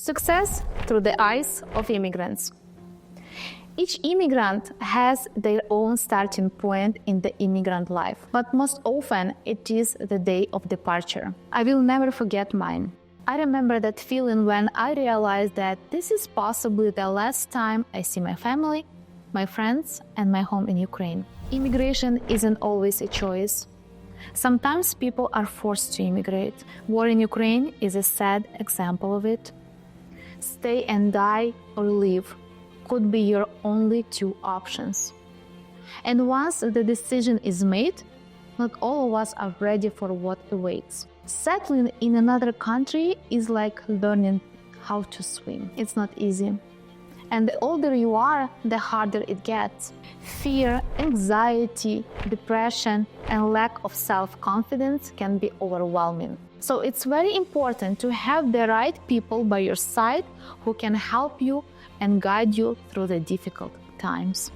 Success through the eyes of immigrants. Each immigrant has their own starting point in the immigrant life, but most often it is the day of departure. I will never forget mine. I remember that feeling when I realized that this is possibly the last time I see my family, my friends, and my home in Ukraine. Immigration isn't always a choice. Sometimes people are forced to immigrate. War in Ukraine is a sad example of it. Stay and die or leave could be your only two options. And once the decision is made, not all of us are ready for what awaits. Settling in another country is like learning how to swim. It's not easy. And the older you are, the harder it gets. Fear, anxiety, depression, and lack of self-confidence can be overwhelming. So it's very important to have the right people by your side who can help you and guide you through the difficult times.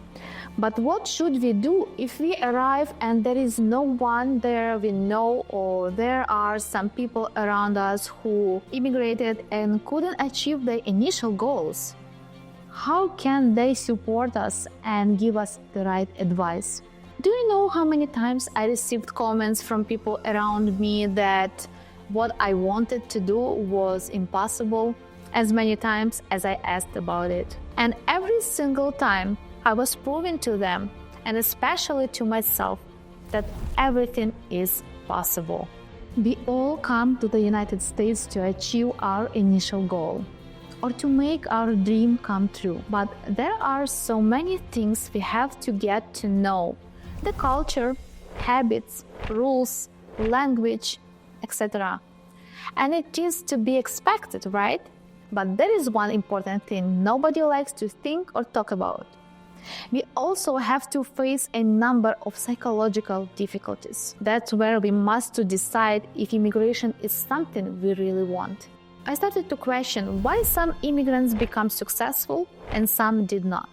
But what should we do if we arrive and there is no one there we know, or there are some people around us who immigrated and couldn't achieve their initial goals? How can they support us and give us the right advice? Do you know how many times I received comments from people around me that what I wanted to do was impossible, as many times as I asked about it? And every single time I was proving to them, and especially to myself, that everything is possible. We all come to the United States to achieve our initial goal, or to make our dream come true. But there are so many things we have to get to know: the culture, habits, rules, language, etc. And it is to be expected, right? But there is one important thing nobody likes to think or talk about. We also have to face a number of psychological difficulties. That's where we must decide if immigration is something we really want. I started to question why some immigrants become successful and some did not.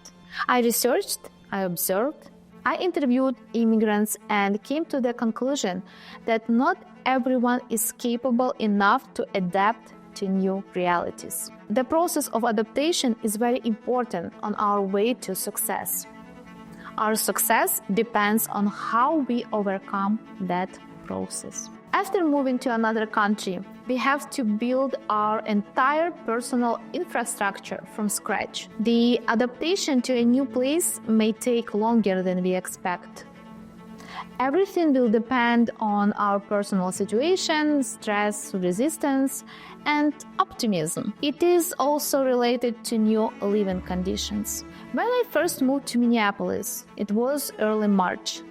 I researched, I observed, I interviewed immigrants and came to the conclusion that not everyone is capable enough to adapt to new realities. The process of adaptation is very important on our way to success. Our success depends on how we overcome that process. After moving to another country, we have to build our entire personal infrastructure from scratch. The adaptation to a new place may take longer than we expect. Everything will depend on our personal situation, stress resistance, and optimism. It is also related to new living conditions. When I first moved to Minneapolis, it was early March.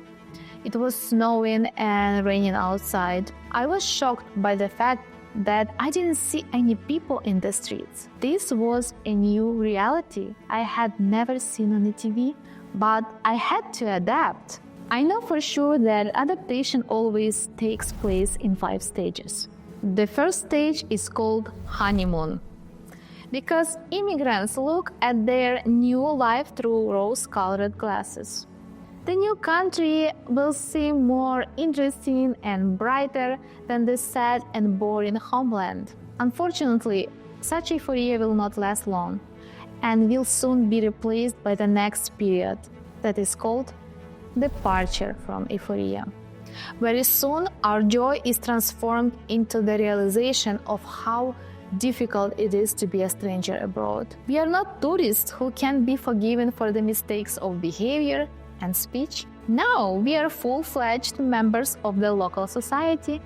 It was snowing and raining outside. I was shocked by the fact that I didn't see any people in the streets. This was a new reality I had never seen on the TV, but I had to adapt. I know for sure that adaptation always takes place in 5 stages. The first stage is called honeymoon, because immigrants look at their new life through rose-colored glasses. The new country will seem more interesting and brighter than the sad and boring homeland. Unfortunately, such euphoria will not last long and will soon be replaced by the next period that is called departure from euphoria. Very soon, our joy is transformed into the realization of how difficult it is to be a stranger abroad. We are not tourists who can be forgiven for the mistakes of behavior and speech. Now we are full-fledged members of the local society,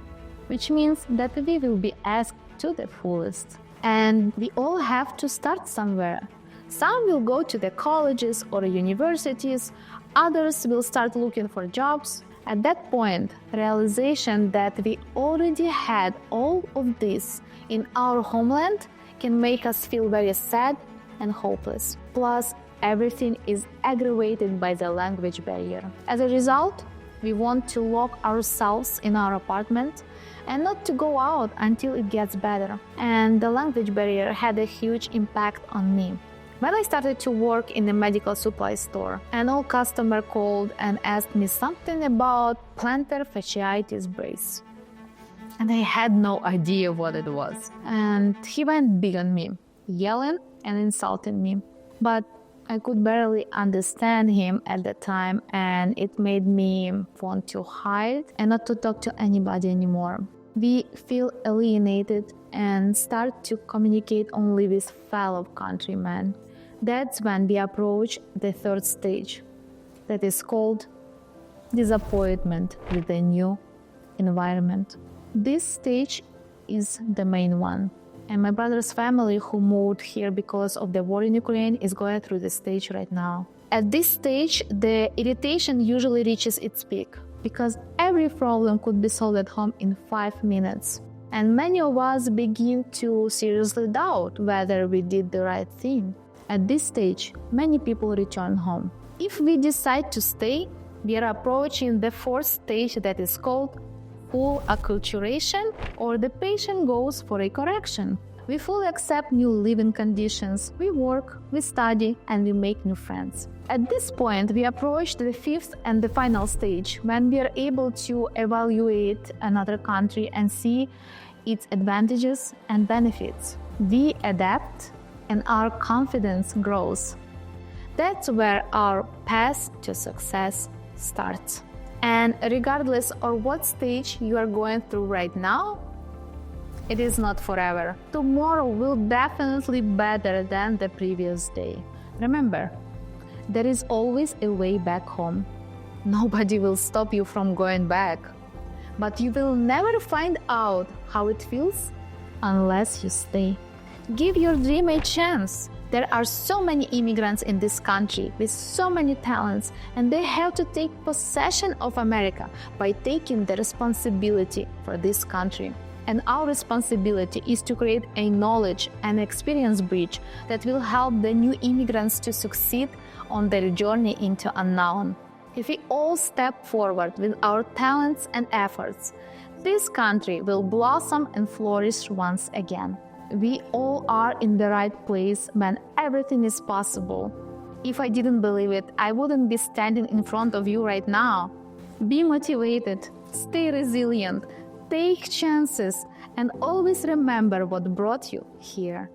which means that we will be asked to the fullest. And we all have to start somewhere. Some will go to the colleges or universities, others will start looking for jobs. At that point, realization that we already had all of this in our homeland can make us feel very sad and hopeless. Plus, everything is aggravated by the language barrier. As a result, we want to lock ourselves in our apartment and not to go out until it gets better. And the language barrier had a huge impact on me. When I started to work in a medical supply store, an old customer called and asked me something about plantar fasciitis brace. And I had no idea what it was. And he went big on me. yelling and insulting me. But I could barely understand him at the time, and it made me want to hide and not to talk to anybody anymore. We feel alienated and start to communicate only with fellow countrymen. That's when we approach the third stage, that is called disappointment with the new environment. This stage is the main one. And my brother's family, who moved here because of the war in Ukraine, is going through this stage right now. At this stage, the irritation usually reaches its peak because every problem could be solved at home in 5 minutes. And many of us begin to seriously doubt whether we did the right thing. At this stage, many people return home. If we decide to stay, we are approaching the fourth stage, that is called full acculturation, or the patient goes for a correction. We fully accept new living conditions, we work, we study, and we make new friends. At this point, we approach the fifth and the final stage, when we are able to evaluate another country and see its advantages and benefits. We adapt and our confidence grows. That's where our path to success starts. And regardless of what stage you are going through right now, it is not forever. Tomorrow will definitely be better than the previous day. Remember, there is always a way back home. Nobody will stop you from going back. But you will never find out how it feels unless you stay. Give your dream a chance. There are so many immigrants in this country with so many talents, and they have to take possession of America by taking the responsibility for this country. And our responsibility is to create a knowledge and experience bridge that will help the new immigrants to succeed on their journey into unknown. If we all step forward with our talents and efforts, this country will blossom and flourish once again. We all are in the right place when everything is possible. If I didn't believe it, I wouldn't be standing in front of you right now. Be motivated, stay resilient, take chances, and always remember what brought you here.